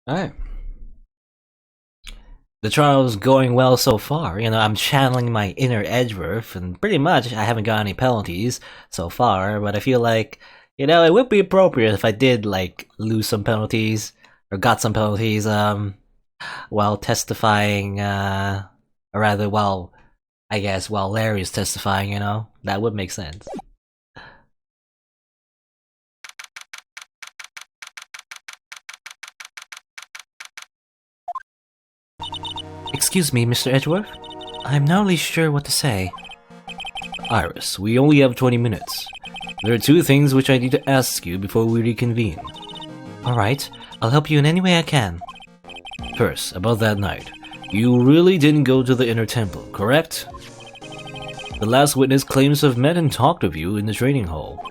Alright. The trial's going well so far. I'm channeling my inner Edgeworth, and pretty much I haven't got any penalties so far, but I feel like, it would be appropriate if I did, lose some penalties, or got some penalties, while testifying, or rather, while Larry's testifying, That would make sense. Excuse me, Mr. Edgeworth? I'm not really sure what to say. Iris, we only have 20 minutes. There are two things which I need to ask you before we reconvene. Alright, I'll help you in any way I can. First, about that night. You really didn't go to the inner temple, correct? The last witness claims to have met and talked with you in the training hall.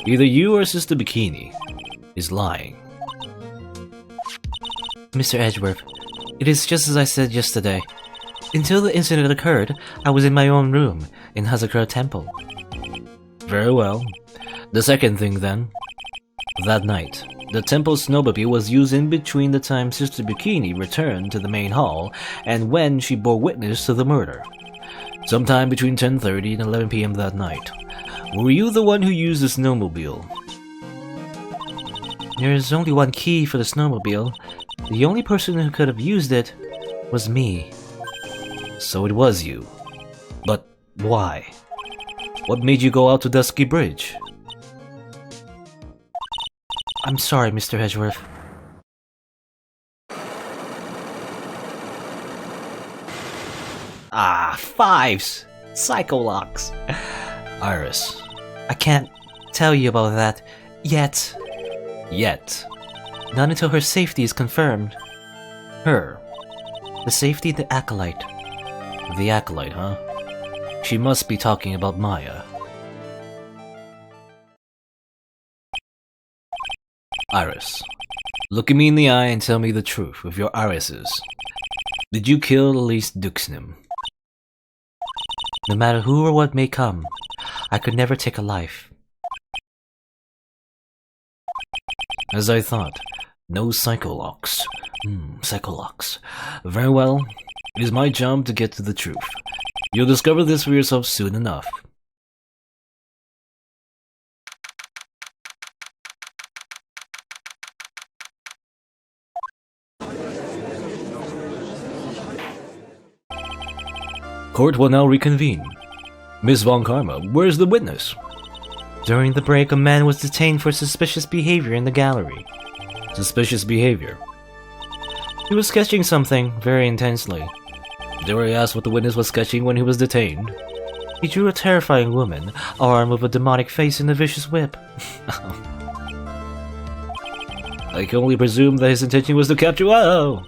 Either you or Sister Bikini is lying. Mr. Edgeworth, it is just as I said yesterday. Until the incident occurred, I was in my own room in Hazakura Temple. Very well. The second thing then. That night, the temple's snowmobile was used in between the time Sister Bikini returned to the main hall and when she bore witness to the murder. Sometime between 10:30 and 11 p.m. that night. Were you the one who used the snowmobile? There is only one key for the snowmobile. The only person who could have used it was me. So it was you. But why? What made you go out to Dusky Bridge? I'm sorry, Mr. Edgeworth. Fives! Psycholocks! Iris. I can't tell you about that yet. Yet? Not until her safety is confirmed. Her? The safety of the Acolyte. The Acolyte, huh? She must be talking about Maya. Iris. Look at me in the eye and tell me the truth with your irises. Did you kill Elise Duxnim? No matter who or what may come, I could never take a life. As I thought, no psycholocks. Psycholocks. Very well, it is my job to get to the truth. You'll discover this for yourself soon enough. Court will now reconvene. Miss Von Karma, where's the witness? During the break, a man was detained for suspicious behavior in the gallery. Suspicious behavior? He was sketching something very intensely. Dare I ask what the witness was sketching when he was detained? He drew a terrifying woman, armed with a demonic face and a vicious whip. I can only presume that his intention was to capture— Whoa!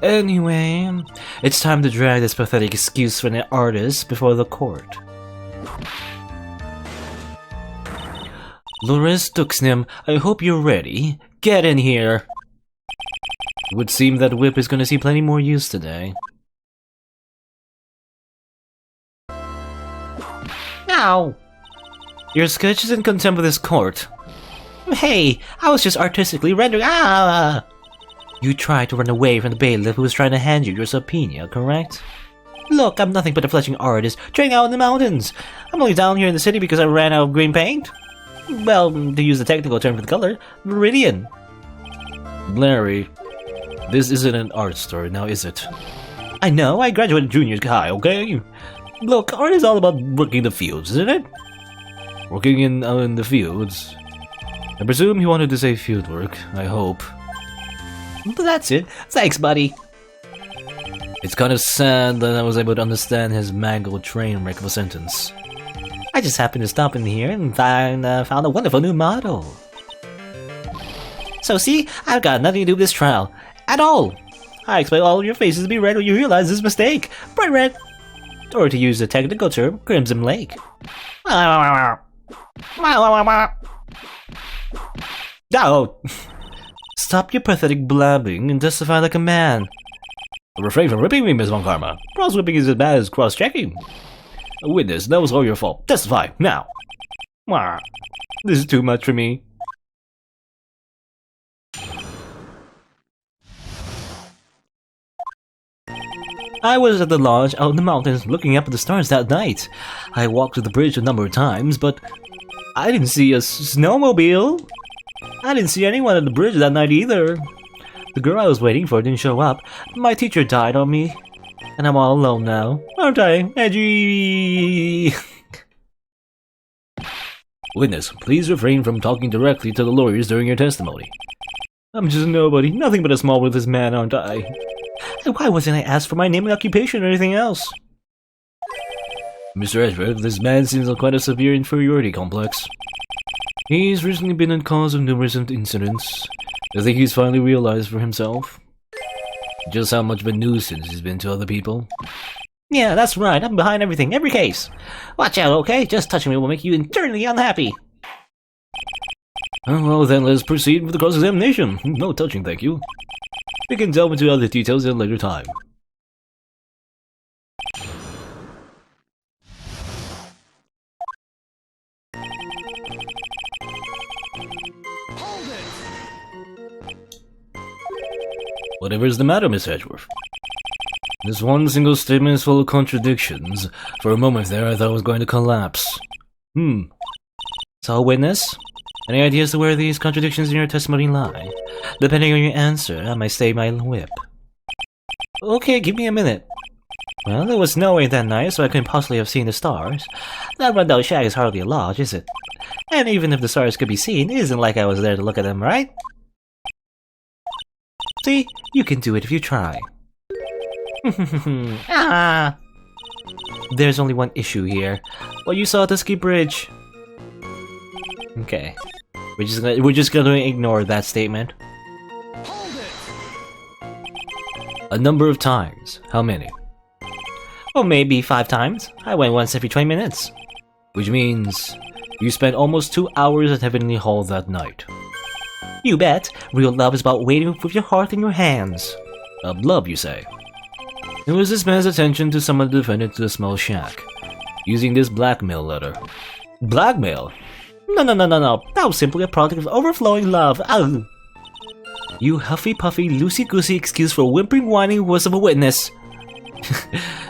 Anyway, it's time to drag this pathetic excuse from an artist before the court. Loris Duxnim, I hope you're ready. Get in here! It would seem that whip is going to see plenty more use today. Ow! Your sketch is in contempt of this court. Hey, I was just artistically rendering— You tried to run away from the bailiff who was trying to hand you your subpoena, correct? Look, I'm nothing but a fledgling artist trying out in the mountains. I'm only down here in the city because I ran out of green paint. Well, to use the technical term for the color, Viridian. Larry, this isn't an art store now, is it? I know, I graduated junior high, okay? Look, art is all about working the fields, isn't it? Working in the fields? I presume you wanted to say field work, I hope. But that's it. Thanks, buddy. It's kind of sad that I was able to understand his mangled train wreck of a sentence. I just happened to stop in here and found a wonderful new model. So see, I've got nothing to do with this trial. At all. I expect all your faces to be red when you realize this mistake. Bright red. Or to use the technical term, Crimson Lake. Oh! Stop your pathetic blabbing and testify like a man. Refrain from ripping me, Miss Von Karma. Cross-whipping is as bad as cross-checking. A witness, that was all your fault. Testify, now. This is too much for me. I was at the lodge out in the mountains looking up at the stars that night. I walked to the bridge a number of times, but I didn't see a snowmobile. I didn't see anyone at the bridge that night either. The girl I was waiting for didn't show up. My teacher died on me. And I'm all alone now. Aren't I, edgy? Witness, please refrain from talking directly to the lawyers during your testimony. I'm just nobody, nothing but a small worthless man, aren't I? And why wasn't I asked for my name and occupation or anything else? Mr. Edgeworth, this man seems like quite a severe inferiority complex. He's recently been the cause of numerous incidents. I think he's finally realized for himself just how much of a nuisance he's been to other people. Yeah, that's right. I'm behind everything, every case. Watch out, okay? Just touching me will make you internally unhappy. Well, then let's proceed with the cross-examination. No touching, thank you. We can delve into other details at a later time. Whatever's the matter, Miss Edgeworth? This one single statement is full of contradictions. For a moment there, I thought I was going to collapse. So, witness? Any ideas to where these contradictions in your testimony lie? Depending on your answer, I might stay my whip. Okay, give me a minute. Well, it was snowing that night, so I couldn't possibly have seen the stars. That rundown shack is hardly a lodge, is it? And even if the stars could be seen, it isn't like I was there to look at them, right? See? You can do it if you try. Ah! There's only one issue here. What you saw at the ski bridge. Okay. We're just gonna ignore that statement. A number of times. How many? Well, maybe 5 times. I went once every 20 minutes. Which means you spent almost 2 hours at Heavenly Hall that night. You bet. Real love is about waiting with your heart in your hands. Love, you say? It was this man's attention to summon the defendant to the small shack, using this blackmail letter. Blackmail? No. That was simply a product of overflowing love. Ow. You huffy-puffy, loosey-goosey excuse for whimpering, whining voice of a witness.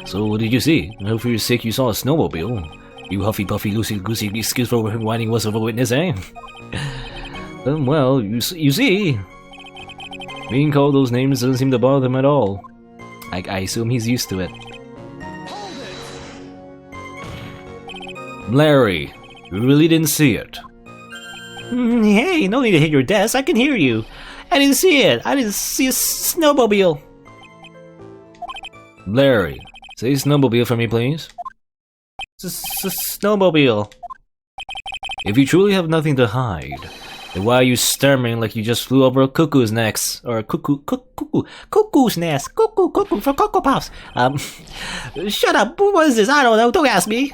So what did you see? I hope for your sake you saw a snowmobile. You huffy-puffy, loosey-goosey excuse for whining voice of a witness, eh? Well, you see, being called those names doesn't seem to bother him at all. I assume he's used to it. Larry, you really didn't see it. Hey, no need to hit your desk, I can hear you. I didn't see it, I didn't see a snowmobile. Larry, say snowmobile for me, please. Snowmobile. If you truly have nothing to hide, then why are you stammering like you just flew over a cuckoo's nest? Or a cuckoo's nest. Cuckoo for Cocoa Puffs. Shut up, what is this? I don't know, don't ask me.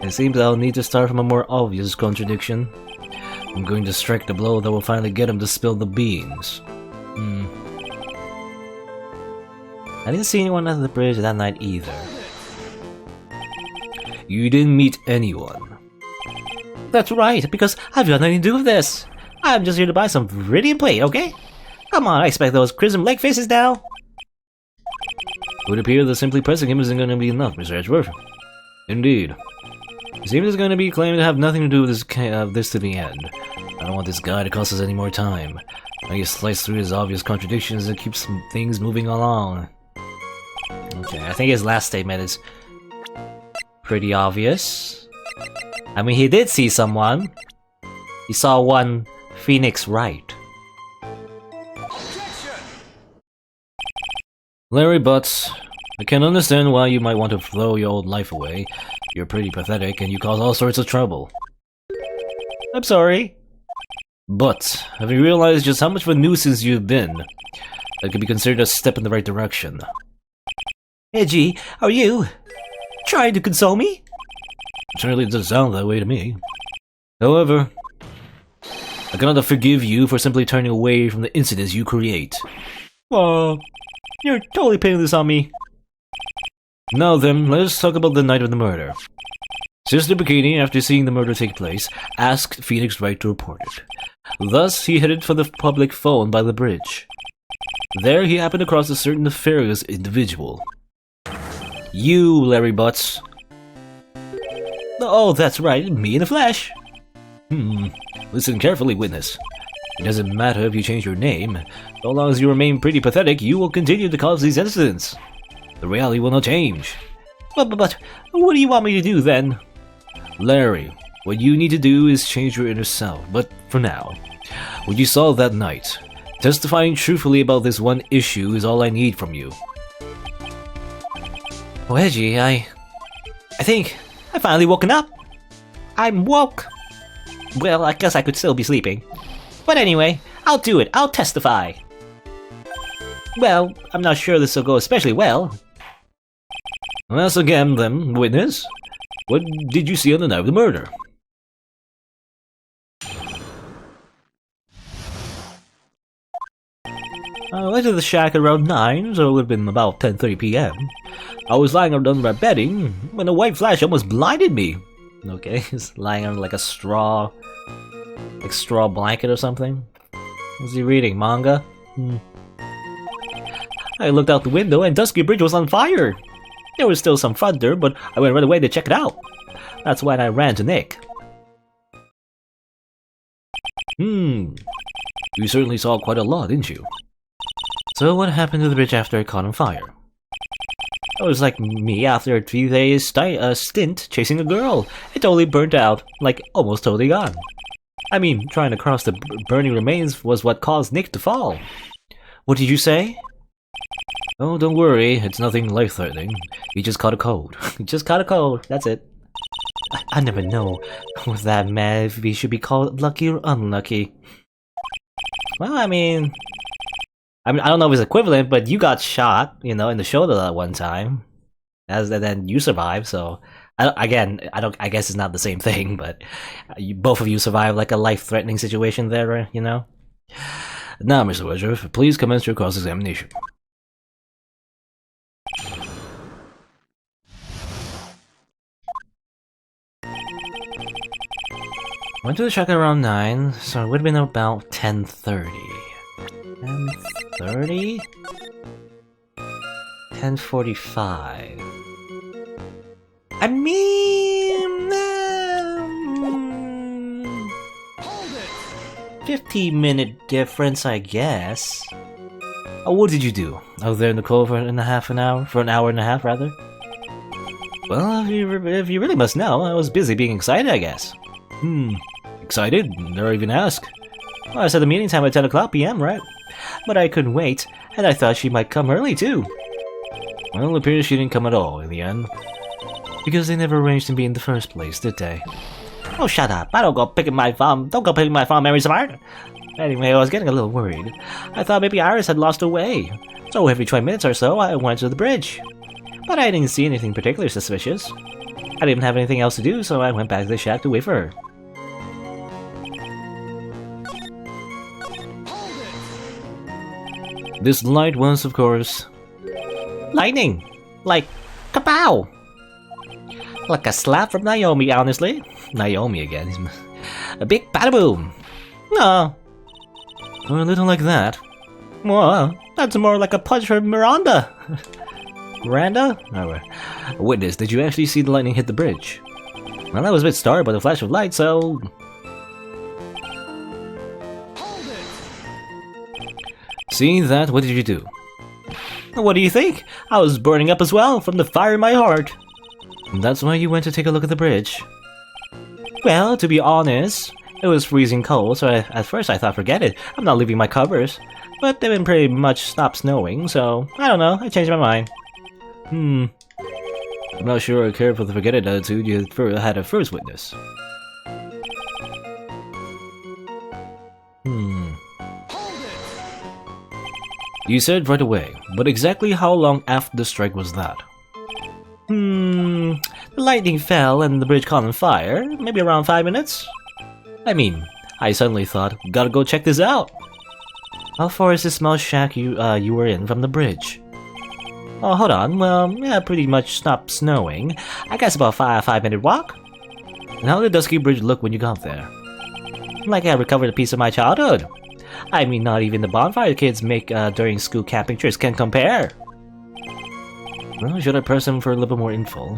It seems I'll need to start from a more obvious contradiction. I'm going to strike the blow that will finally get him to spill the beans. I didn't see anyone at the bridge that night either. You didn't meet anyone. That's right, because I've got nothing to do with this. I'm just here to buy some Viridian plate, okay? Come on, I expect those Chrism leg faces now. It would appear that simply pressing him isn't going to be enough, Mr. Edgeworth. Indeed. It seems he's going to be claiming to have nothing to do with this to the end. I don't want this guy to cost us any more time. I can slice through his obvious contradictions and keep some things moving along. Okay, I think his last statement is pretty obvious. I mean, he did see someone. He saw one Phoenix Wright. Larry Butts, I can understand why you might want to throw your old life away. You're pretty pathetic and you cause all sorts of trouble. I'm sorry. But, have you realized just how much of a nuisance you've been? That could be considered a step in the right direction. Edgy, are you trying to console me? It certainly doesn't sound that way to me. However, I cannot forgive you for simply turning away from the incidents you create. Oh, you're totally pinning this on me. Now then, let's talk about the night of the murder. Sister Bikini, after seeing the murder take place, asked Phoenix Wright to report it. Thus, he headed for the public phone by the bridge. There, he happened across a certain nefarious individual. You, Larry Butts. Oh, that's right, me in the flesh. Listen carefully, witness. It doesn't matter if you change your name. So long as you remain pretty pathetic, you will continue to cause these incidents. The reality will not change. But what do you want me to do then? Larry, what you need to do is change your inner self. But for now, what you saw that night, testifying truthfully about this one issue is all I need from you. Wedgie, I think I finally woken up. I'm woke. Well, I guess I could still be sleeping. But anyway, I'll do it. I'll testify. Well, I'm not sure this will go especially well. Once again, then, witness. What did you see on the night of the murder? I went to the shack around 9, so it would have been about 10:30 p.m. I was lying on my bedding when a white flash almost blinded me. Okay, he's lying on like a straw blanket or something. Was he reading manga? I looked out the window and Dusky Bridge was on fire. There was still some thunder, but I went right away to check it out. That's when I ran to Nick. You certainly saw quite a lot, didn't you? So what happened to the bridge after it caught on fire? It was like me after a 3 days stint chasing a girl. It totally burnt out, like almost totally gone. I mean, trying to cross the burning remains was what caused Nick to fall. What did you say? Oh, don't worry, it's nothing life-threatening. He just caught a cold. He just caught a cold, that's it. I never know with that man if he should be called lucky or unlucky. Well, I mean, I don't know if it's equivalent, but you got shot, you know, in the shoulder that one time, and then you survived. So, I guess it's not the same thing, but both of you survived like a life-threatening situation there, you know. Now, Mr. Woodruff, please commence your cross-examination. Went to the shack around 9, so it would have been about 10:30. 10:30? 10:45. I mean... 15-minute difference, I guess. Oh, what did you do? I was there in the cold for an hour and a half, rather? Well, if you really must know, I was busy being excited, I guess. Excited? Never even ask. Well, I said the meeting time at 10 o'clock p.m., right? But I couldn't wait, and I thought she might come early, too. Well, it appears she didn't come at all, in the end. Because they never arranged to be in the first place, did they? Oh, shut up. Don't go picking my thumb, Mary Smart. Anyway, I was getting a little worried. I thought maybe Iris had lost her way. So every 20 minutes or so, I went to the bridge. But I didn't see anything particularly suspicious. I didn't have anything else to do, so I went back to the shack to wait for her. This light was, of course, lightning! Like, kapow! Like a slap from Naomi, honestly. Naomi again. A big bada-boom! No. Or a little like that. Well, that's more like a punch from Miranda. Miranda? Oh, witness, did you actually see the lightning hit the bridge? Well, I was a bit startled by the flash of light, so... Seeing that, what did you do? What do you think? I was burning up as well, from the fire in my heart. That's why you went to take a look at the bridge. Well, to be honest, it was freezing cold, so at first I thought forget it, I'm not leaving my covers. But they've been pretty much stopped snowing, so I don't know, I changed my mind. I'm not sure I care for the forget it attitude you had at first, witness. You said right away, but exactly how long after the strike was that? The lightning fell and the bridge caught on fire, maybe around 5 minutes? I mean, I suddenly thought, gotta go check this out. How far is this small shack you were in from the bridge? Oh, hold on, well, yeah, pretty much stopped snowing. I guess about a 5-minute walk? And how did Dusky Bridge look when you got there? Like I recovered a piece of my childhood. I mean, not even the bonfire kids make during school camping trips can compare. Well, should I press him for a little bit more info?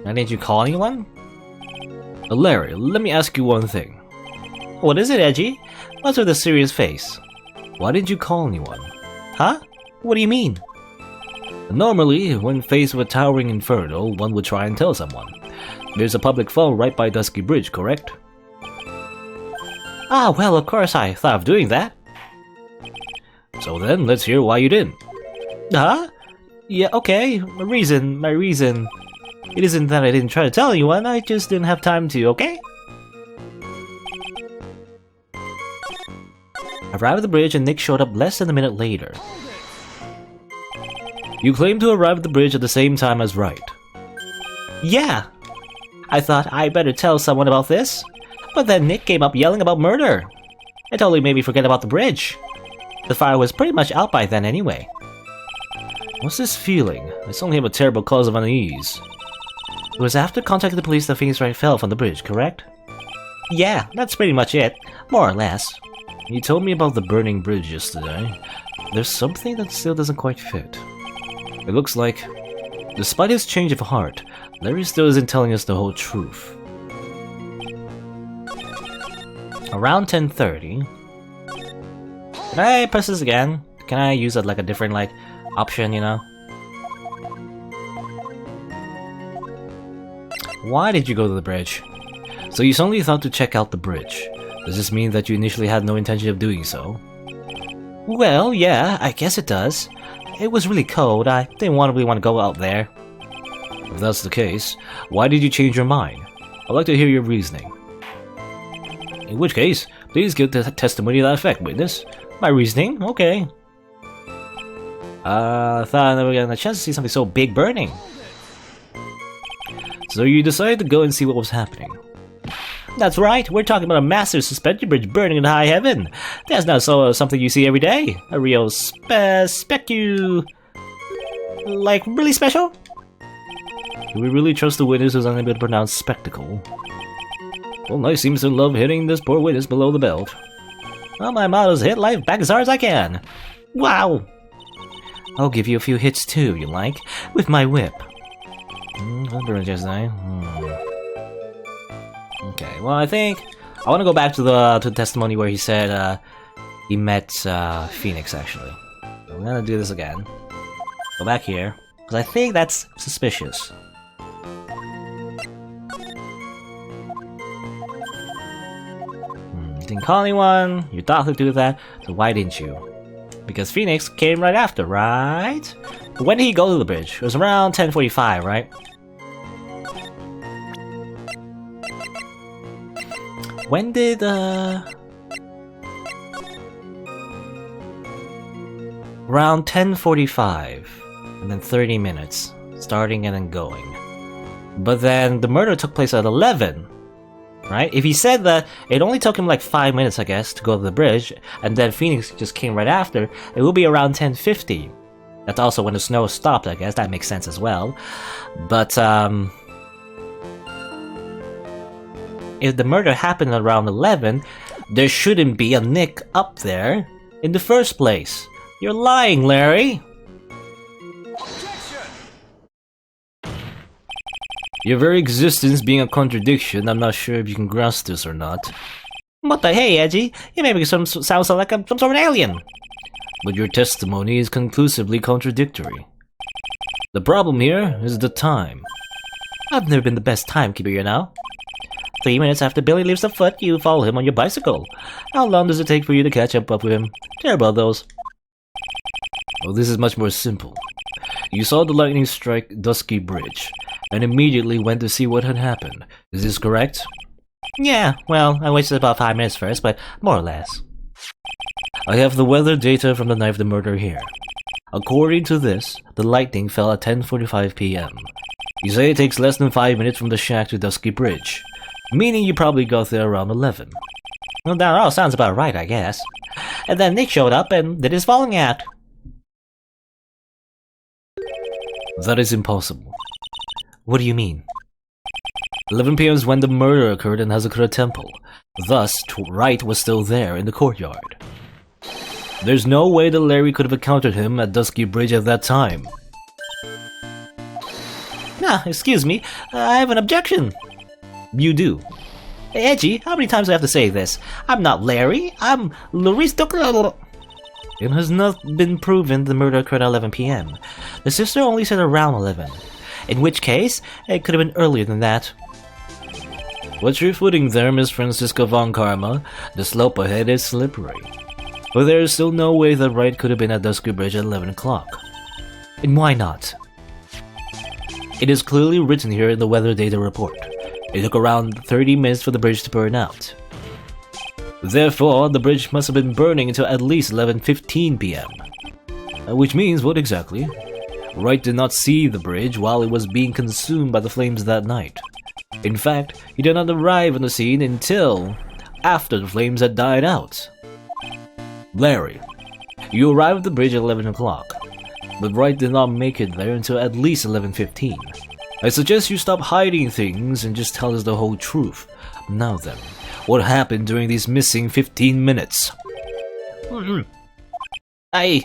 Why didn't you call anyone? Larry, let me ask you one thing. What is it, Edgy? What's with a serious face? Why didn't you call anyone? Huh? What do you mean? Normally, when faced with a towering inferno, one would try and tell someone. There's a public phone right by Dusky Bridge, correct? Ah, well, of course I thought of doing that. So then, let's hear why you didn't. Huh? Yeah, okay. My reason. It isn't that I didn't try to tell anyone, I just didn't have time to, okay? Arrived at the bridge and Nick showed up less than a minute later. You claim to arrive at the bridge at the same time as Wright. Yeah! I thought I better tell someone about this, but then Nick came up yelling about murder. It totally made me forget about the bridge. The fire was pretty much out by then anyway. What's this feeling? I suddenly have a terrible cause of unease. It was after contacting the police that Phoenix Wright fell from the bridge, correct? Yeah, that's pretty much it. More or less. You told me about the burning bridge yesterday. There's something that still doesn't quite fit. It looks like, despite his change of heart, Larry still isn't telling us the whole truth. Around 10:30. Can I press this again? Can I use like a different option, you know? Why did you go to the bridge? So you suddenly thought to check out the bridge. Does this mean that you initially had no intention of doing so? Well, yeah, I guess it does. It was really cold. I didn't really want to go out there. If that's the case, why did you change your mind? I'd like to hear your reasoning. In which case, please give the testimony to that effect, witness. My reasoning? Okay. I thought I never got a chance to see something so big burning. So you decided to go and see what was happening. That's right, we're talking about a massive suspension bridge burning in high heaven. That's not something you see every day. A real like, really special? Do we really trust the witness who's unable to pronounce spectacle? Well, Knight seems to love hitting this poor witness below the belt. Well, my motto is hit life back as hard as I can. Wow! I'll give you a few hits too, you like, with my whip. Okay, well, I think I want to go back to the testimony where he said he met Phoenix, actually. So we're gonna do this again. Go back here, because I think that's suspicious. You didn't call anyone, you thought to do that, so why didn't you? Because Phoenix came right after, right? When did he go to the bridge? It was around 10:45, right? When did, around 10:45, and then 30 minutes, starting and then going. But then the murder took place at 11, right? If he said that it only took him like 5 minutes, I guess, to go to the bridge, and then Phoenix just came right after, it will be around 10:50. That's also when the snow stopped, I guess. That makes sense as well. But, if the murder happened around 11, there shouldn't be a Nick up there in the first place. You're lying, Larry! Your very existence being a contradiction, I'm not sure if you can grasp this or not. What the hey, Edgy? You make me sound like I'm some sort of alien! But your testimony is conclusively contradictory. The problem here is the time. I've never been the best timekeeper, you know. 3 minutes after Billy leaves the foot, you follow him on your bicycle. How long does it take for you to catch up with him? Terrible, those. Well, this is much more simple. You saw the lightning strike Dusky Bridge, and immediately went to see what had happened. Is this correct? Yeah, well, I wasted about 5 minutes first, but more or less. I have the weather data from the night of the murder here. According to this, the lightning fell at 10:45 p.m. You say it takes less than 5 minutes from the shack to Dusky Bridge, meaning you probably got there around 11. Well, that all sounds about right, I guess. And then Nick showed up and did his falling act. That is impossible. What do you mean? 11 p.m. is when the murder occurred in Hazakura Temple. Thus, Wright was still there in the courtyard. There's no way that Larry could have encountered him at Dusky Bridge at that time. Ah, excuse me, I have an objection. You do. Hey, Edgy, how many times do I have to say this? I'm not Larry, I'm Luis Ducro. It has not been proven the murder occurred at 11 p.m. The sister only said around 11. In which case, it could have been earlier than that. What's your footing there, Miss Francisca Von Karma? The slope ahead is slippery. But there is still no way that Wright could have been at Dusky Bridge at 11 o'clock. And why not? It is clearly written here in the weather data report. It took around 30 minutes for the bridge to burn out. Therefore, the bridge must have been burning until at least 11:15 p.m. Which means what exactly? Wright did not see the bridge while it was being consumed by the flames that night. In fact, he did not arrive on the scene until after the flames had died out. Larry, you arrived at the bridge at 11 o'clock, but Wright did not make it there until at least 11:15. I suggest you stop hiding things and just tell us the whole truth. Now then, what happened during these missing 15 minutes? I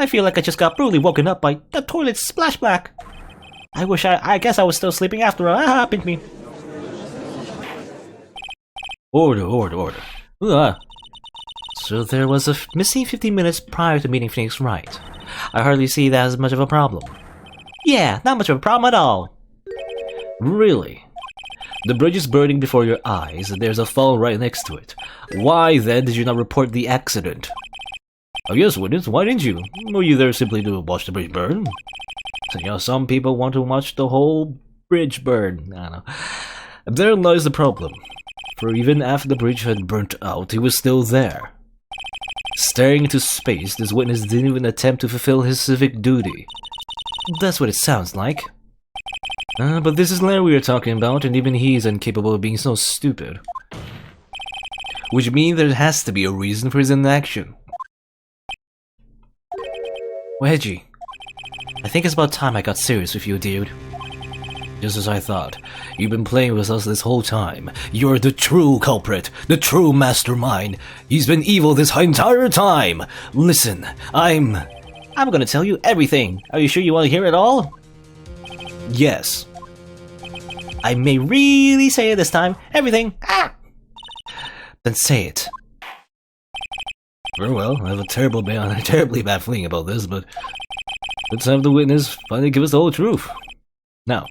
feel like I just got brutally woken up by the toilet splashback. I guess I was still sleeping after it happened to me. Order. So there was a missing 15 minutes prior to meeting Phoenix Wright. I hardly see that as much of a problem. Yeah, not much of a problem at all. Really? The bridge is burning before your eyes and there's a fall right next to it. Why then did you not report the accident? Oh yes, witness, why didn't you? Were you there simply to watch the bridge burn? So, you know, some people want to watch the whole bridge burn. I don't know. There lies the problem. For even after the bridge had burnt out, he was still there. Staring into space, this witness didn't even attempt to fulfill his civic duty. That's what it sounds like. But this is Larry we are talking about, and even he is incapable of being so stupid. Which means there has to be a reason for his inaction. Wedgie, I think it's about time I got serious with you, dude. Just as I thought. You've been playing with us this whole time. You're the true culprit, the true mastermind. He's been evil this entire time. Listen, I'm gonna tell you everything. Are you sure you want to hear it all? Yes. I may really say it this time. Everything. Ah! Then say it. Very well, I have a terribly bad feeling about this, but let's have the witness finally give us the whole truth. Now,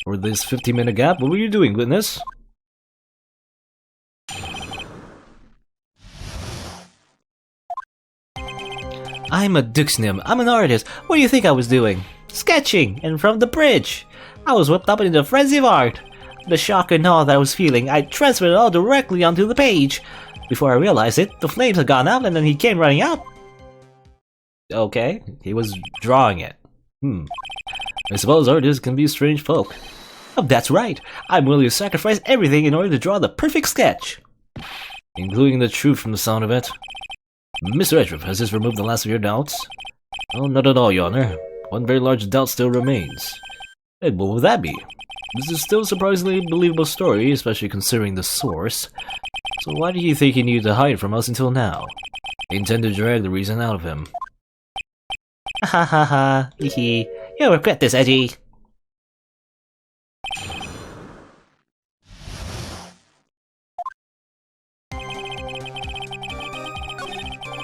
for this 15-minute gap, what were you doing, witness? I'm a Duxnium. I'm an artist. What do you think I was doing? Sketching, and from the bridge. I was whipped up into a frenzy of art. The shock and awe that I was feeling, I transferred it all directly onto the page. Before I realized it, the flames had gone out and then he came running out. Okay, he was drawing it. I suppose artists can be strange folk. Oh, that's right. I'm willing to sacrifice everything in order to draw the perfect sketch. Including the truth from the sound of it. Mr. Edgeworth, has this removed the last of your doubts? Oh, not at all, Your Honor. One very large doubt still remains. And what would that be? This is still a surprisingly believable story, especially considering the source. So why do you think he needed to hide from us until now? He intended to drag the reason out of him. Ha ha ha, hee. You'll regret this, Edgy.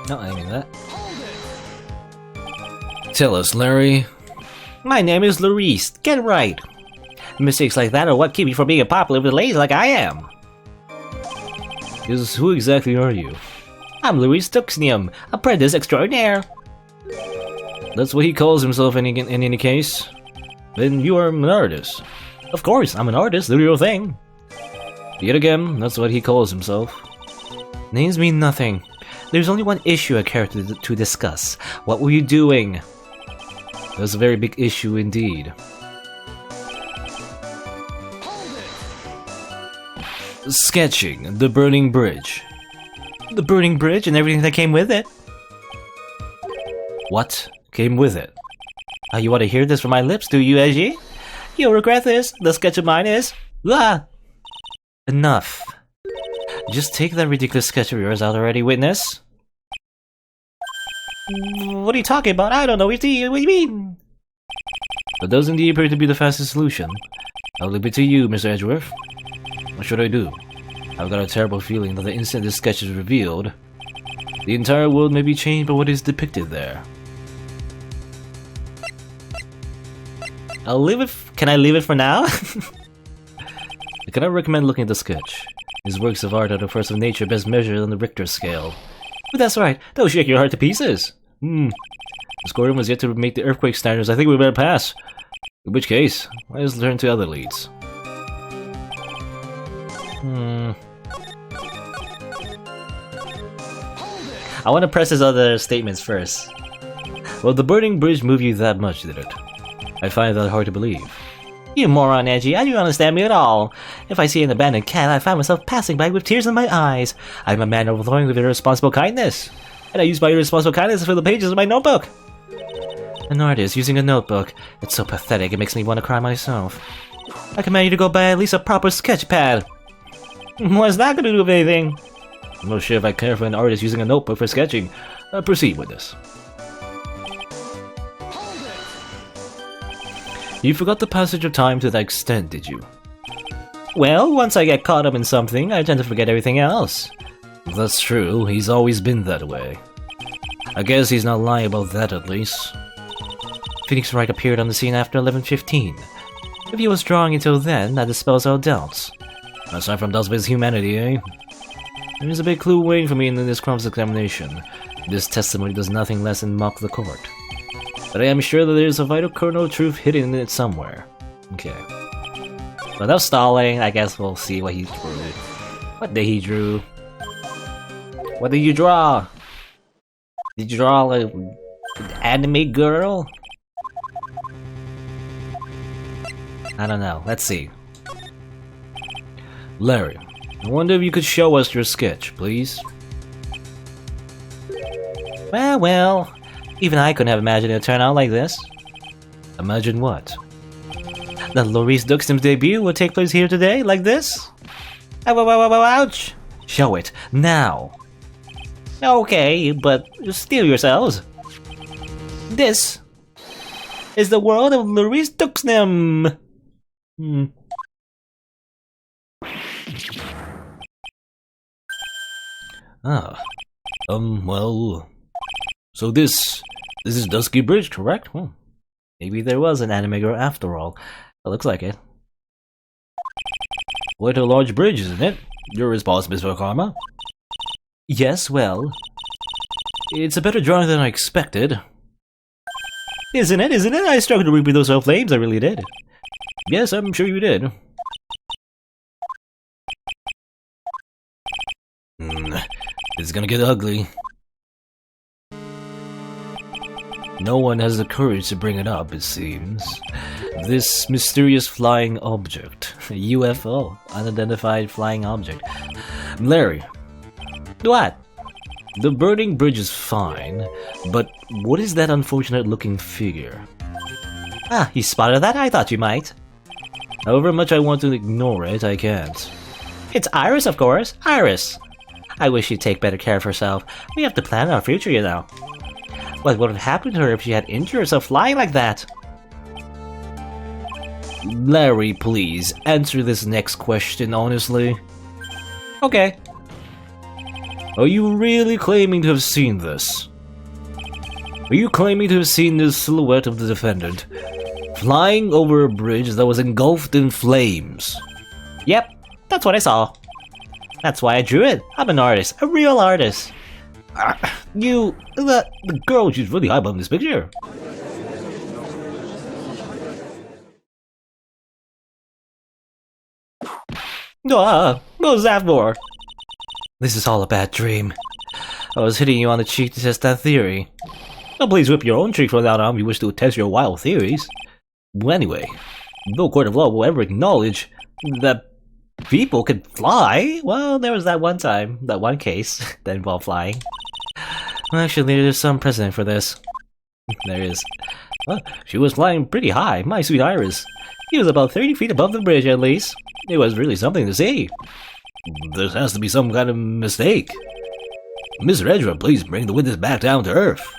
No, I mean that. Tell us, Larry. My name is Luis. Get it right. Mistakes like that are what keep you from being popular with ladies like I am. Who exactly are you? I'm Luis Duxnium, apprentice extraordinaire. That's what he calls himself in any case. Then you are an artist. Of course, I'm an artist, the real thing. Yet again, that's what he calls himself. Names mean nothing. There's only one issue I care to discuss. What were you doing? That's a very big issue indeed. Sketching the burning bridge. The burning bridge and everything that came with it? What came with it? You want to hear this from my lips, do you, Edgy? You'll regret this. The sketch of mine is... Enough. Just take that ridiculous sketch of yours out already, witness. What are you talking about? I don't know what do you mean? That does indeed appear to be the fastest solution. I'll leave it to you, Mr. Edgeworth. What should I do? I've got a terrible feeling that the instant this sketch is revealed, the entire world may be changed by what is depicted there. I'll leave it. Can I leave it for now? I cannot recommend looking at the sketch. His works of art are the first of nature, best measured on the Richter scale. But that's right, they'll shake your heart to pieces. This Gordon was yet to make the earthquake standards. I think we better pass. In which case, let's turn to other leads. I want to press his other statements first. Well, the burning bridge moved you that much, did it? I find that hard to believe. You moron, Edgy, I don't understand me at all. If I see an abandoned cat, I find myself passing by with tears in my eyes. I'm a man overflowing with irresponsible kindness. And I use my irresponsible kindness to fill the pages of my notebook. An artist using a notebook. It's so pathetic, it makes me want to cry myself. I command you to go buy at least a proper sketch pad. What's that gonna do with anything? I'm not sure if I care for an artist using a notebook for sketching. Proceed with this. You forgot the passage of time to that extent, did you? Well, once I get caught up in something, I tend to forget everything else. That's true, he's always been that way. I guess he's not lying about that at least. Phoenix Wright appeared on the scene after 11:15. If he was drawing until then, that dispels all doubts. Aside from doubts of his humanity, eh? There's a big clue waiting for me in this cross-examination. This testimony does nothing less than mock the court. But I am sure that there's a vital kernel of truth hidden in it somewhere. Okay. Without stalling, I guess we'll see what he drew. What did he drew? What did you draw? Did you draw an anime girl? I don't know. Let's see. Larry, I wonder if you could show us your sketch, please? Well, even I couldn't have imagined it would turn out like this. Imagine what? That Maurice Duxton's debut will take place here today, like this? Ouch! Show it, now! Okay, but steel yourselves. This is the world of Maurice Duxton. Well... So this is Dusky Bridge, correct? Well, maybe there was an anime girl after all. It looks like it. Quite a large bridge, isn't it? You're responsible for karma. Yes, well... It's a better drawing than I expected. Isn't it? Isn't it? I struggled to read those flames, I really did. Yes, I'm sure you did. It's gonna get ugly. No one has the courage to bring it up, it seems. This mysterious flying object. A UFO. Unidentified flying object. Larry. What? The burning bridge is fine, but what is that unfortunate looking figure? Ah, you spotted that? I thought you might. However much I want to ignore it, I can't. It's Iris, of course. Iris. I wish she'd take better care of herself. We have to plan our future, you know. What would have happened to her if she had injured herself flying like that? Larry, please, answer this next question honestly. Okay. Are you really claiming to have seen this? Are you claiming to have seen this silhouette of the defendant flying over a bridge that was engulfed in flames? Yep, that's what I saw. That's why I drew it. I'm an artist, a real artist. The girl, she's really high above this picture. What was that for? This is all a bad dream. I was hitting you on the cheek to test that theory. Well, please whip your own cheek from now on if you wish to test your wild theories. Well, anyway, no court of law will ever acknowledge that people could fly. Well, there was that one time, that one case that involved flying. Actually, there's some precedent for this. There is. Well, she was flying pretty high, my sweet Iris. She was about 30 feet above the bridge, at least. It was really something to see. There has to be some kind of mistake. Mr. Edgeworth, please bring the witness back down to earth.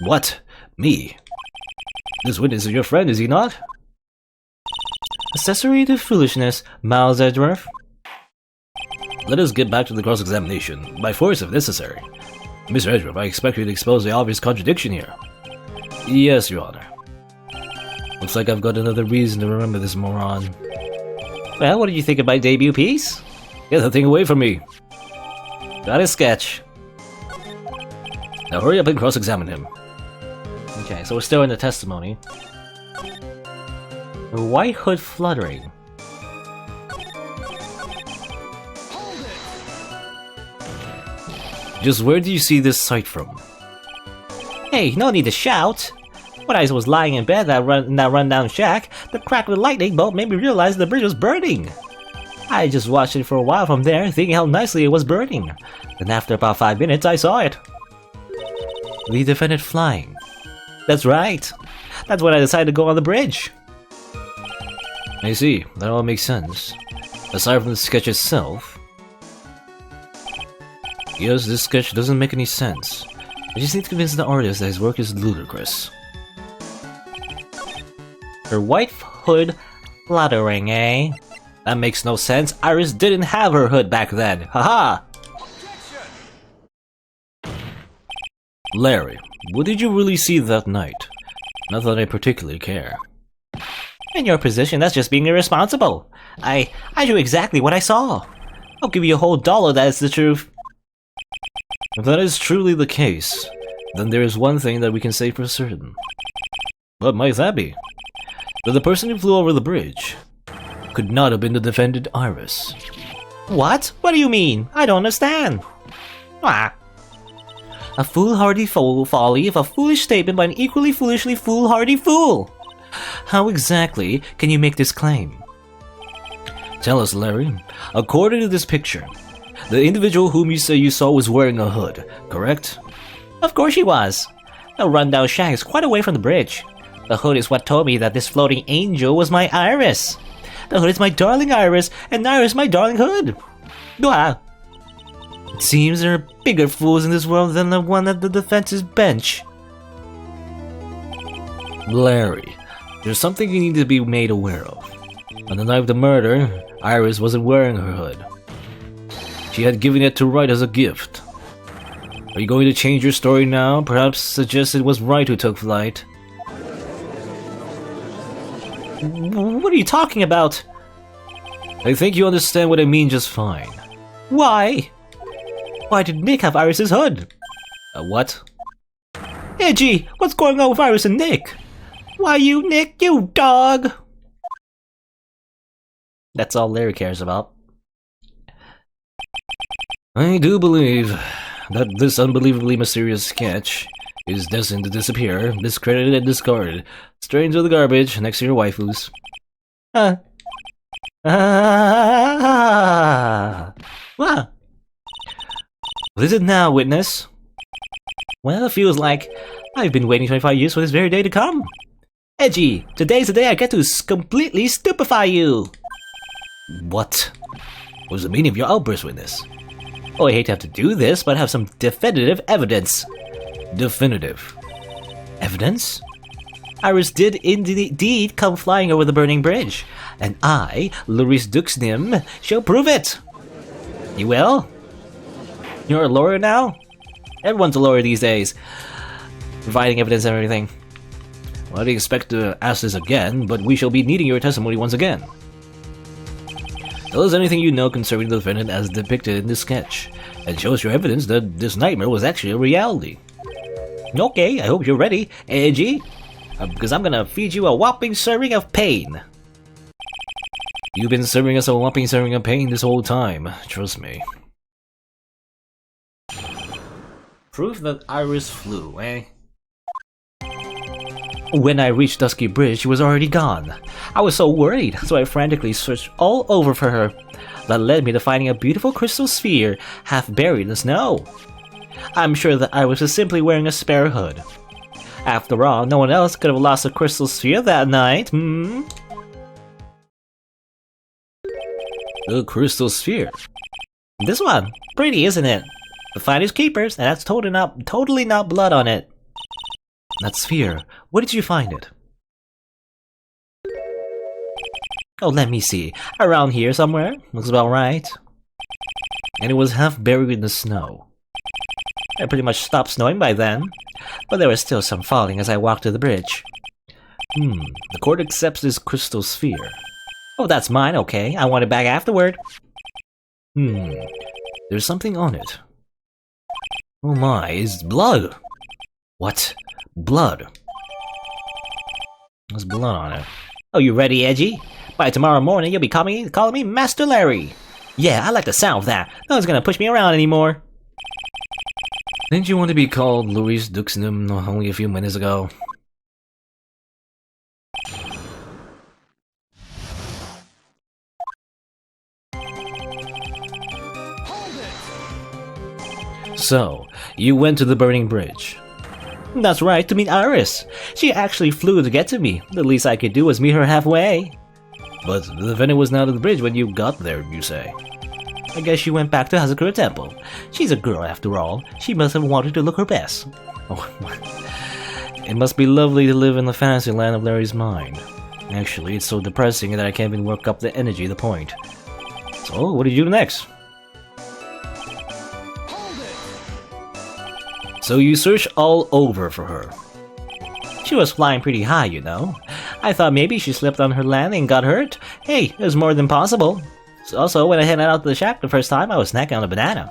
What? Me? This witness is your friend, is he not? Accessory to foolishness, Miles Edgeworth. Let us get back to the cross-examination, by force if necessary. Mr. Edgeworth, I expect you to expose the obvious contradiction here. Yes, Your Honor. Looks like I've got another reason to remember this moron. Well, what did you think of my debut piece? Get that thing away from me. Got his sketch. Now hurry up and cross-examine him. Okay, so we're still in the testimony. The white hood fluttering. Just where do you see this sight from? Hey, no need to shout! When I was lying in bed in that rundown shack, the crack of the lightning bolt made me realize the bridge was burning. I just watched it for a while from there, thinking how nicely it was burning. Then after about 5 minutes, I saw it. The defendant flying. That's right. That's when I decided to go on the bridge. I see. That all makes sense. Aside from the sketch itself... Yes, this sketch doesn't make any sense. I just need to convince the artist that his work is ludicrous. Her white hood fluttering, eh? That makes no sense. Iris didn't have her hood back then. Haha! Larry, what did you really see that night? Not that I particularly care. In your position, that's just being irresponsible. I knew exactly what I saw. I'll give you a whole $1 that is the truth. If that is truly the case, then there is one thing that we can say for certain. What might that be? That the person who flew over the bridge could not have been the defendant Iris. What? What do you mean? I don't understand. Ah. A foolhardy folly of a foolish statement by an equally foolishly foolhardy fool. How exactly can you make this claim? Tell us, Larry. According to this picture, the individual whom you say you saw was wearing a hood, correct? Of course he was. The rundown shack is quite away from the bridge. The hood is what told me that this floating angel was my Iris. The hood is my darling Iris, and Iris my darling hood. Blah. It seems there are bigger fools in this world than the one at the defense's bench. Larry, there's something you need to be made aware of. On the night of the murder, Iris wasn't wearing her hood. She had given it to Wright as a gift. Are you going to change your story now? Perhaps suggest it was Wright who took flight? What are you talking about? I think you understand what I mean just fine. Why? Why did Nick have Iris's hood? What? Edgy, what's going on with Iris and Nick? Why you, Nick, you dog? That's all Larry cares about. I do believe that this unbelievably mysterious sketch is destined to disappear, discredited and discarded, straight into the garbage next to your waifus. What? What is it now, witness? Well, it feels like I've been waiting 25 years for this very day to come. Edgy, today's the day I get to completely stupefy you! What? What was the meaning of your outburst, witness? Oh, I hate to have to do this, but I have some definitive evidence. Definitive evidence? Iris did indeed come flying over the burning bridge, and I, Luis Duxnim, shall prove it. You will? You're a lawyer now? Everyone's a lawyer these days, providing evidence and everything. Well, I didn't expect to ask this again, but we shall be needing your testimony once again. Tell us anything you know concerning the defendant as depicted in this sketch, and show us your evidence that this nightmare was actually a reality. Okay, I hope you're ready, Edgy, because I'm gonna feed you a whopping serving of pain. You've been serving us a whopping serving of pain this whole time, trust me. Proof that Iris flew, eh? When I reached Dusky Bridge, she was already gone. I was so worried, so I frantically searched all over for her. That led me to finding a beautiful crystal sphere half buried in the snow. I'm sure that Iris was simply wearing a spare hood. After all, no one else could have lost a crystal sphere that night, hmm? The crystal sphere? This one. Pretty, isn't it? The finders keepers, and that's totally not blood on it. That sphere, where did you find it? Oh, let me see. Around here somewhere? Looks about right. And it was half buried in the snow. It pretty much stopped snowing by then, but there was still some falling as I walked to the bridge. The court accepts this crystal sphere. Oh, that's mine, okay. I want it back afterward. There's something on it. Oh my, it's blood! What? Blood? There's blood on it. Oh, you ready, Edgy? By tomorrow morning, you'll be calling me Master Larry. Yeah, I like the sound of that. No one's gonna push me around anymore. Didn't you want to be called Louis Duxnum only a few minutes ago? So, you went to the burning bridge. That's right, to meet Iris. She actually flew to get to me. The least I could do was meet her halfway. But the vendor was not at the bridge when you got there, you say. I guess she went back to Hazakura Temple. She's a girl after all. She must have wanted to look her best. Oh, it must be lovely to live in the fantasy land of Larry's mind. Actually, it's so depressing that I can't even work up the energy to the point. So, what did you do next? So you searched all over for her. She was flying pretty high, you know. I thought maybe she slipped on her landing and got hurt. Hey, it was more than possible. Also, when I headed out to the shack the first time, I was snacking on a banana.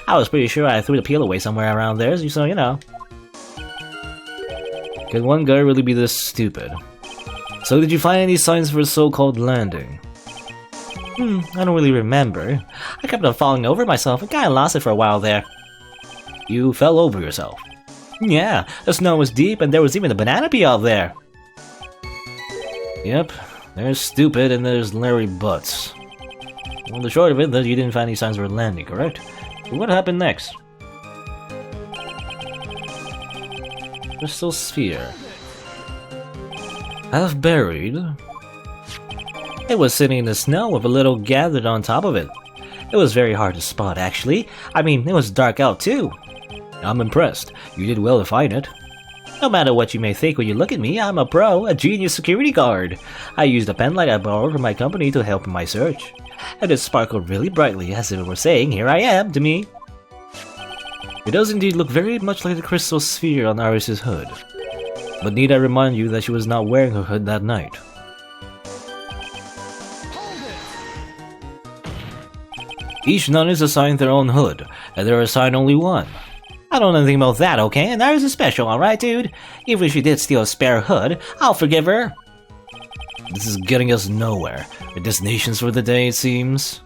I was pretty sure I threw the peel away somewhere around there, so you know. Could one guy really be this stupid? So did you find any signs for a so-called landing? I don't really remember. I kept on falling over myself and kinda lost it for a while there. You fell over yourself? Yeah, the snow was deep and there was even a banana peel out there. Yep, there's stupid and there's Larry Butts. Well, the short of it, that you didn't find any signs of a landing, correct? What happened next? Crystal sphere. Half buried. It was sitting in the snow with a little gathered on top of it. It was very hard to spot, actually. I mean, it was dark out too. I'm impressed. You did well to find it. No matter what you may think when you look at me, I'm a pro, a genius security guard. I used a pen light I borrowed from my company to help in my search. And it sparkled really brightly as if it were saying, "Here I am," to me. It does indeed look very much like the crystal sphere on Iris's hood. But need I remind you that she was not wearing her hood that night. Each nun is assigned their own hood, and they're assigned only one. I don't know anything about that, okay? And Iris is special, alright, dude? Even if she did steal a spare hood, I'll forgive her. This is getting us nowhere. We're destinations for the day, it seems.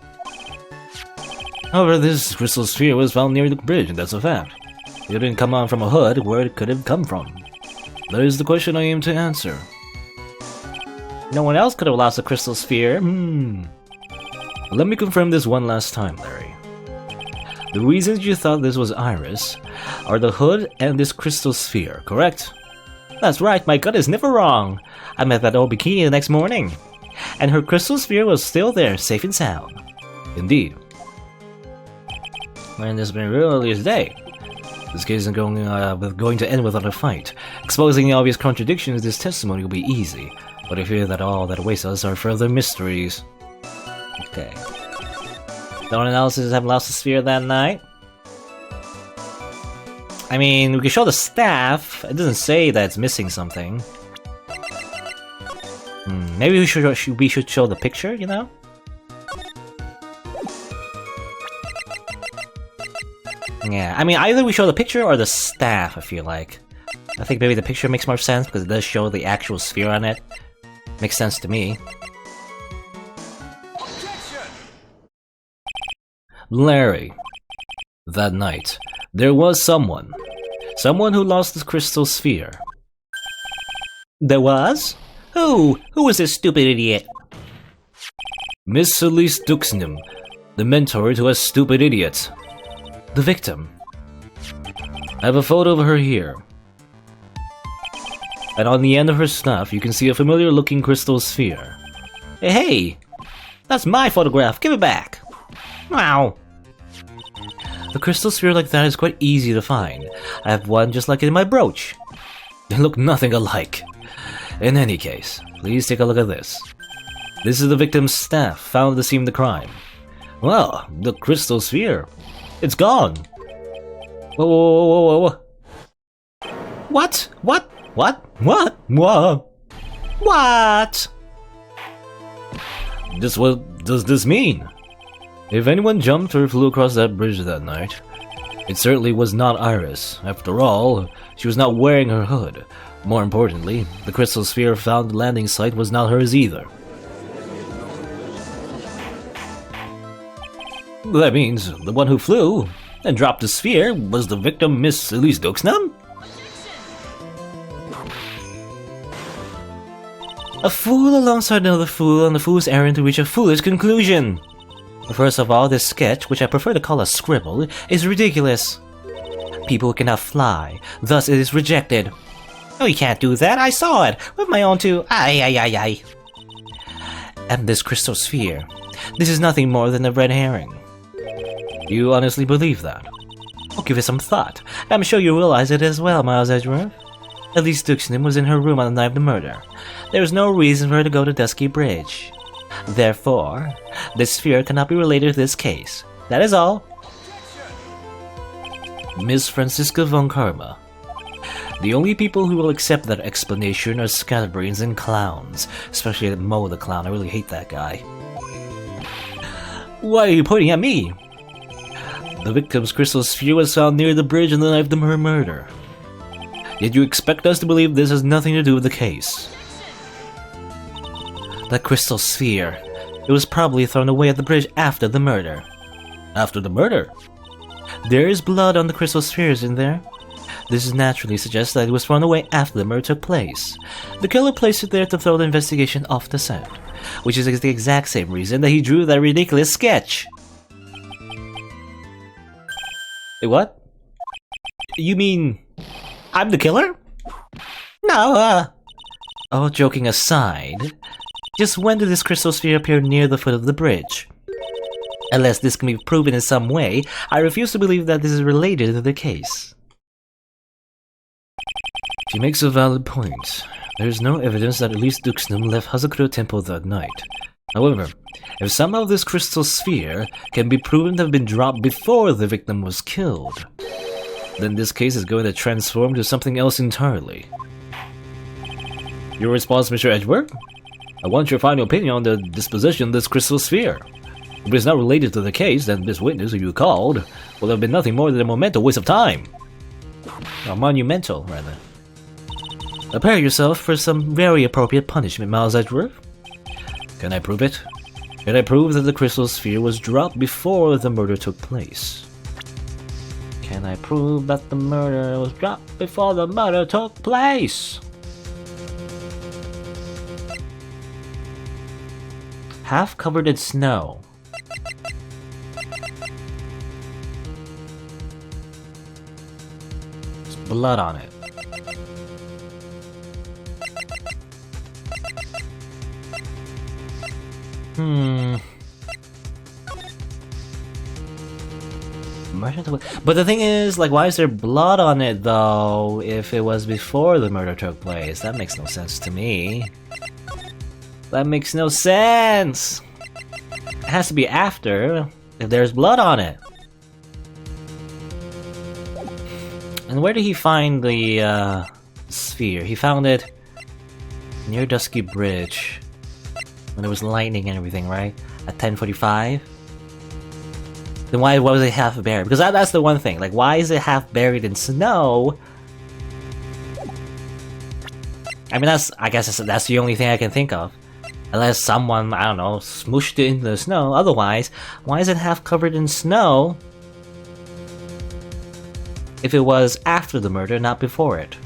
However, this crystal sphere was found near the bridge, and that's a fact. It didn't come on from a hood, where it could have come from? That is the question I aim to answer. No one else could have lost a crystal sphere, Let me confirm this one last time, Larry. The reasons you thought this was Iris are the hood and this crystal sphere, correct? That's right, my gut is never wrong. I met that old bikini the next morning, and her crystal sphere was still there, safe and sound. Indeed. And this has been real early as day. This case isn't going to end without a fight. Exposing the obvious contradictions in this testimony will be easy, but I fear that all that awaits us are further mysteries. Okay. No one else have lost the sphere that night? I mean, we can show the staff. It doesn't say that it's missing something. Maybe we should show the picture, you know? Yeah, I mean, either we show the picture or the staff, I feel like. I think maybe the picture makes more sense because it does show the actual sphere on it. Makes sense to me. Larry. That night, there was someone. Someone who lost the crystal sphere. There was? Who? Who was this stupid idiot? Miss Elise Duxnum, the mentor to us stupid idiots. The victim. I have a photo of her here. And on the end of her snuff, you can see a familiar looking crystal sphere. Hey! That's my photograph, give it back! Wow! The crystal sphere like that is quite easy to find. I have one just like it in my brooch. They look nothing alike. In any case, please take a look at this. This is the victim's staff found at the scene of the crime. Well, the crystal sphere. It's gone. Whoa, whoa, whoa, whoa, whoa. What? What? What? What? What? What? What does this mean? If anyone jumped or flew across that bridge that night, it certainly was not Iris. After all, she was not wearing her hood. More importantly, the crystal sphere found at the landing site was not hers either. That means the one who flew and dropped the sphere was the victim, Miss Elise Duxnam? A fool alongside another fool on the fool's errand to reach a foolish conclusion. First of all, this sketch, which I prefer to call a scribble, is ridiculous. People cannot fly, thus it is rejected. Oh, you can't do that, I saw it, with my own two, ay. And this crystal sphere, this is nothing more than a red herring. Do you honestly believe that? I'll give it some thought. I'm sure you realize it as well, Miles Edgeworth. Elise Duxnam was in her room on the night of the murder. There is no reason for her to go to Dusky Bridge. Therefore, this sphere cannot be related to this case. That is all. Miss Franziska von Karma. The only people who will accept that explanation are scatterbrains and clowns, especially Mo the Clown. I really hate that guy. Why are you pointing at me? The victim's crystal sphere was found near the bridge on the night of the murder. Yet you expect us to believe this has nothing to do with the case. That crystal sphere, it was probably thrown away at the bridge after the murder. After the murder? There is blood on the crystal spheres in there. This naturally suggests that it was thrown away after the murder took place. The killer placed it there to throw the investigation off the scent, which is the exact same reason that he drew that ridiculous sketch. Wait, what? You mean I'm the killer? No, all joking aside, just when did this crystal sphere appear near the foot of the bridge? Unless this can be proven in some way, I refuse to believe that this is related to the case. She makes a valid point. There is no evidence that Elise Duxnam left Hazakura Temple that night. However, if somehow this crystal sphere can be proven to have been dropped before the victim was killed, then this case is going to transform to something else entirely. Your response, Mr. Edgeworth? I want your final opinion on the disposition of this crystal sphere. If it's not related to the case, then this witness who you called will have been nothing more than a monumental waste of time. Or monumental, rather. Prepare yourself for some very appropriate punishment, Miles Edgeworth. Can I prove it? Can I prove that the crystal sphere was dropped before the murder took place? Can I prove that the murder was dropped before the murder took place? Half covered in snow. There's blood on it. But the thing is, like, why is there blood on it, though, if it was before the murder took place? That makes no sense to me. That makes no sense! It has to be after, if there's blood on it. And where did he find the, sphere? He found it near Dusky Bridge. When there was lightning and everything, right? At 10:45? Then why was it half buried? Because that's the one thing. Like, why is it half buried in snow? I mean, I guess that's the only thing I can think of. Unless someone, I don't know, smooshed it into the snow. Otherwise, why is it half covered in snow? If it was after the murder, not before it.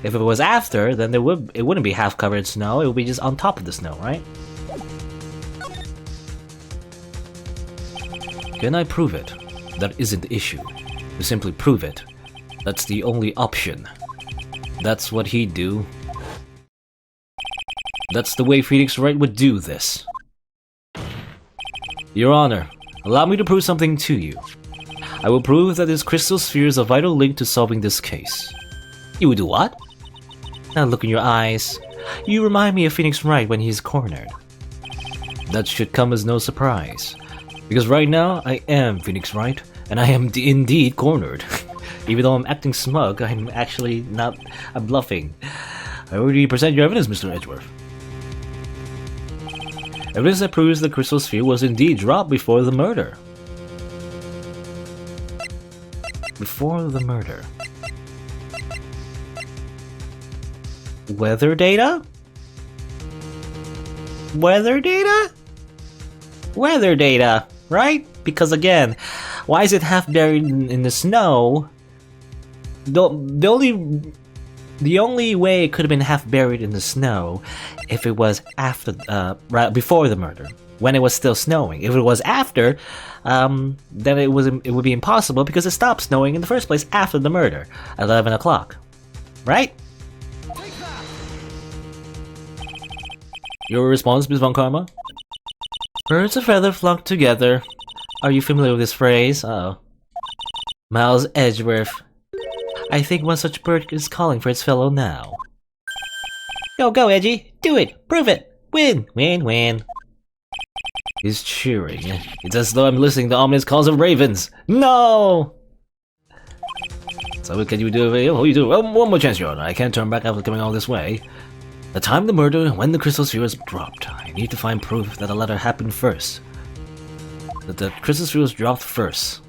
If it was after, then it wouldn't be half covered in snow, it would be just on top of the snow, right? Can I prove it? That isn't the issue. To simply prove it. That's the only option. That's what he'd do. That's the way Phoenix Wright would do this. Your Honor, allow me to prove something to you. I will prove that this crystal sphere is a vital link to solving this case. You would do what? Now look in your eyes. You remind me of Phoenix Wright when he's cornered. That should come as no surprise. Because right now, I am Phoenix Wright, and I am indeed cornered. Even though I'm acting smug, I'm actually not... I'm bluffing. I already present your evidence, Mr. Edgeworth. Evidence that proves the crystal sphere was indeed dropped before the murder. Before the murder. Weather data? Weather data? Weather data, right? Because again, why is it half buried in the snow? The only way it could have been half buried in the snow if it was after, right before the murder, when it was still snowing. If it was after, then it would be impossible because it stopped snowing in the first place after the murder, at 11 o'clock, right? Your response, Ms. Von Karma? Birds of feather flock together. Are you familiar with this phrase? Uh-oh. Miles Edgeworth. I think one such bird is calling for its fellow now. Go, Edgy! Do it! Prove it! Win! Win, win! He's cheering. It's as though I'm listening to ominous calls of ravens! No! So what can you do? Oh, you do? Well, one more chance, Your Honor. I can't turn back after coming all this way. The time of the murder, when the crystal sphere was dropped. I need to find proof that the letter happened first. That the crystal sphere was dropped first.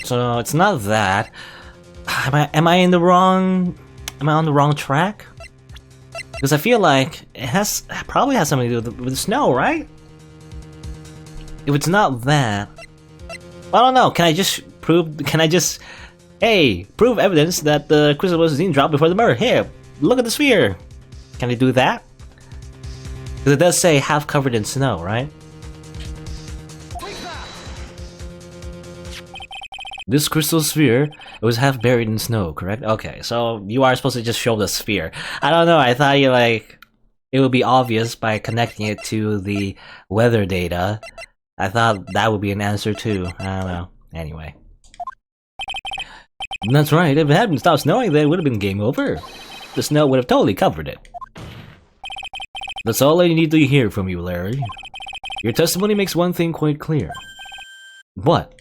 So it's not that. Am I in the wrong? Am I on the wrong track? Because I feel like it probably has something to do with the snow, right? If it's not that, I don't know. Can I just prove? Hey, prove evidence that the crystal was being dropped before the murder? Here, look at the sphere. Can I do that? Because it does say half covered in snow, right? This crystal sphere, it was half buried in snow, correct? Okay, so you are supposed to just show the sphere. I don't know, I thought it would be obvious by connecting it to the weather data. I thought that would be an answer too. I don't know. Anyway. That's right, if it hadn't stopped snowing, then it would have been game over. The snow would have totally covered it. That's all I need to hear from you, Larry. Your testimony makes one thing quite clear. What?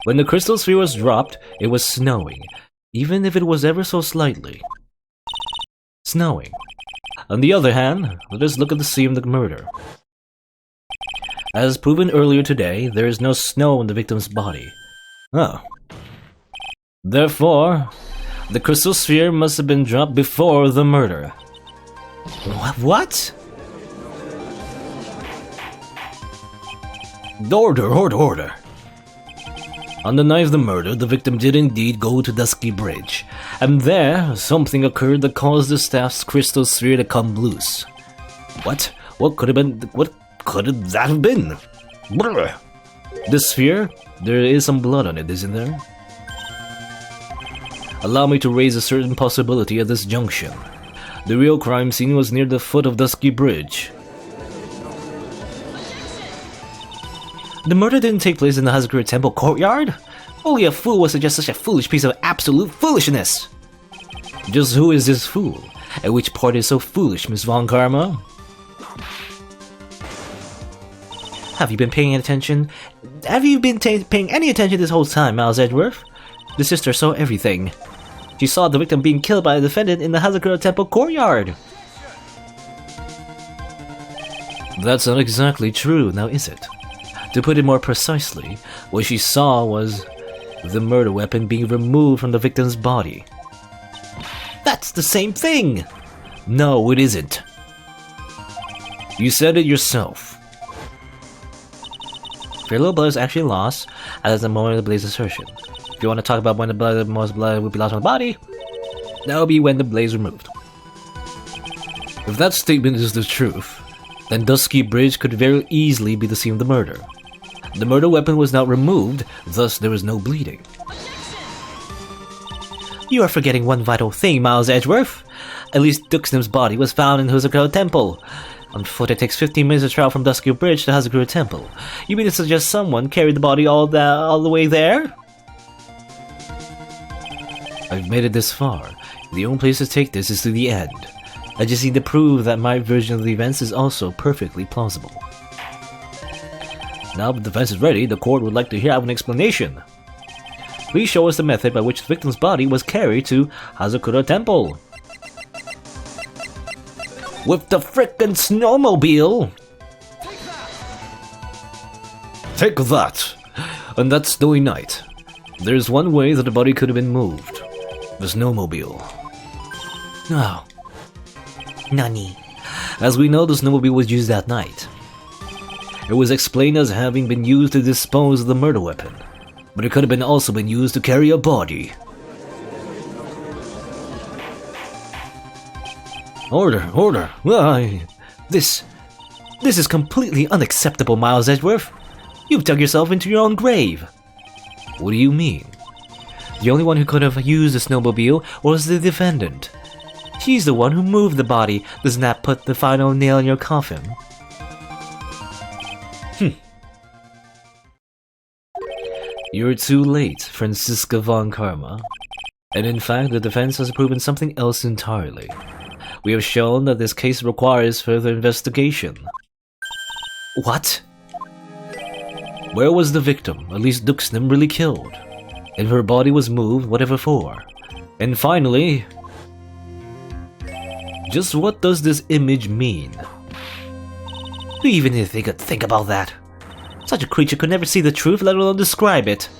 When the crystal sphere was dropped, it was snowing, even if it was ever so slightly. Snowing. On the other hand, let us look at the scene of the murder. As proven earlier today, there is no snow on the victim's body. Oh. Therefore, the crystal sphere must have been dropped before the murder. What? Order! On the night of the murder, the victim did indeed go to Dusky Bridge, and there, something occurred that caused the staff's crystal sphere to come loose. What? What could that have been? Brr. This sphere? There is some blood on it, isn't there? Allow me to raise a certain possibility at this junction. The real crime scene was near the foot of Dusky Bridge. The murder didn't take place in the Hazakura Temple courtyard? Only a fool would suggest such a foolish piece of absolute foolishness! Just who is this fool? And which part is so foolish, Miss Von Karma? Have you been paying attention? Have you been paying any attention this whole time, Miles Edgeworth? The sister saw everything. She saw the victim being killed by the defendant in the Hazakura Temple courtyard! That's not exactly true, now is it? To put it more precisely, what she saw was the murder weapon being removed from the victim's body. That's the same thing! No, it isn't. You said it yourself. Fairlow blood is actually lost at the moment of the blaze assertion. If you want to talk about when the most blood would be lost on the body, that will be when the blaze removed. If that statement is the truth, then Dusky Bridge could very easily be the scene of the murder. The murder weapon was not removed, thus there was no bleeding. You are forgetting one vital thing, Miles Edgeworth. At least Duxnim's body was found in Hazakura Temple. On foot, it takes 15 minutes to travel from Dusky Bridge to Hazakura Temple. You mean to suggest someone carried the body all the way there? I've made it this far. The only place to take this is to the end. I just need to prove that my version of the events is also perfectly plausible. Now the defense is ready, the court would like to have an explanation. Please show us the method by which the victim's body was carried to Hazakura Temple. With the frickin' snowmobile! Take that! On that snowy night, there's one way that the body could have been moved. The snowmobile. Oh. Nani. As we know, the snowmobile was used that night. It was explained as having been used to dispose of the murder weapon, but it could have been also been used to carry a body. Order, order! This is completely unacceptable, Miles Edgeworth. You've dug yourself into your own grave. What do you mean? The only one who could have used the snowmobile was the defendant. She's the one who moved the body. Doesn't that put the final nail in your coffin? You're too late, Franziska von Karma. And in fact, the defense has proven something else entirely. We have shown that this case requires further investigation. What? Where was the victim, at least Duxnim, really killed? If her body was moved, whatever for? And finally, just what does this image mean? Do you even think about that? Such a creature could never see the truth, let alone describe it.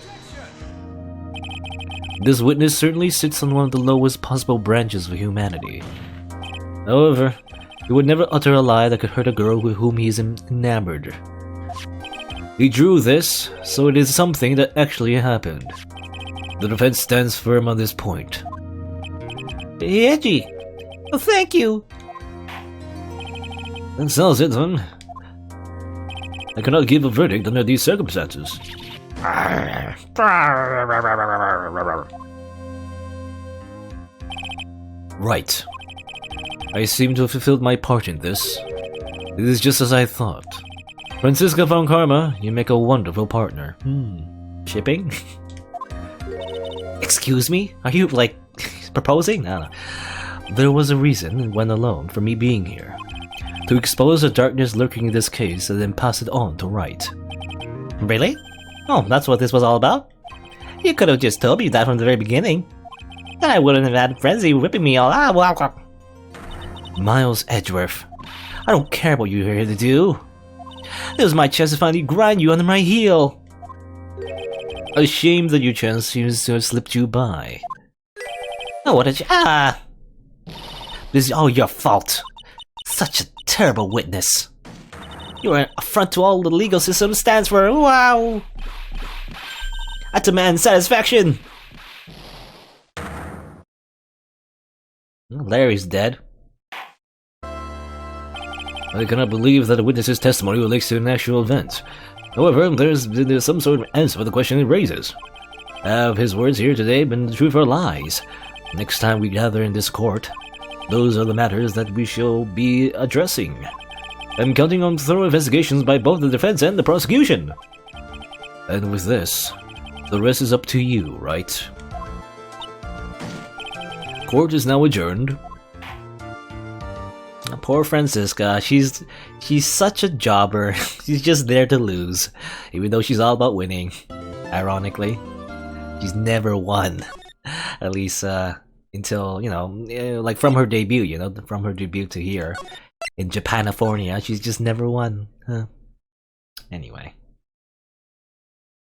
This witness certainly sits on one of the lowest possible branches of humanity. However, he would never utter a lie that could hurt a girl with whom he is enamored. He drew this, so it is something that actually happened. The defense stands firm on this point. Edgy! Oh, thank you! That settles it, then. I cannot give a verdict under these circumstances. Right. I seem to have fulfilled my part in this. It is just as I thought. Franziska von Karma, you make a wonderful partner. Shipping? Excuse me? Are you, like, proposing? No. There was a reason, when alone, for me being here. To expose the darkness lurking in this case and then pass it on to Wright. Really? Oh, that's what this was all about? You could have just told me that from the very beginning. Then I wouldn't have had Frenzy whipping me all out. Miles Edgeworth, I don't care what you're here to do. It was my chance to finally grind you under my heel. A shame that your chance seems to have slipped you by. Oh, what a This is all your fault. Such a terrible witness. You're an affront to all the legal system stands for. Wow! I demand satisfaction! Larry's dead. I cannot believe that a witness's testimony relates to an actual event. However, there's some sort of answer for the question it raises. Have his words here today been the truth or lies? Next time we gather in this court, those are the matters that we shall be addressing. I'm counting on thorough investigations by both the defense and the prosecution. And with this, the rest is up to you, right? Court is now adjourned. Poor Franziska, she's such a jobber. She's just there to lose, even though she's all about winning. Ironically, she's never won. At least until, you know, like from her debut, from her debut to here in Japanifornia, she's just never won. Anyway.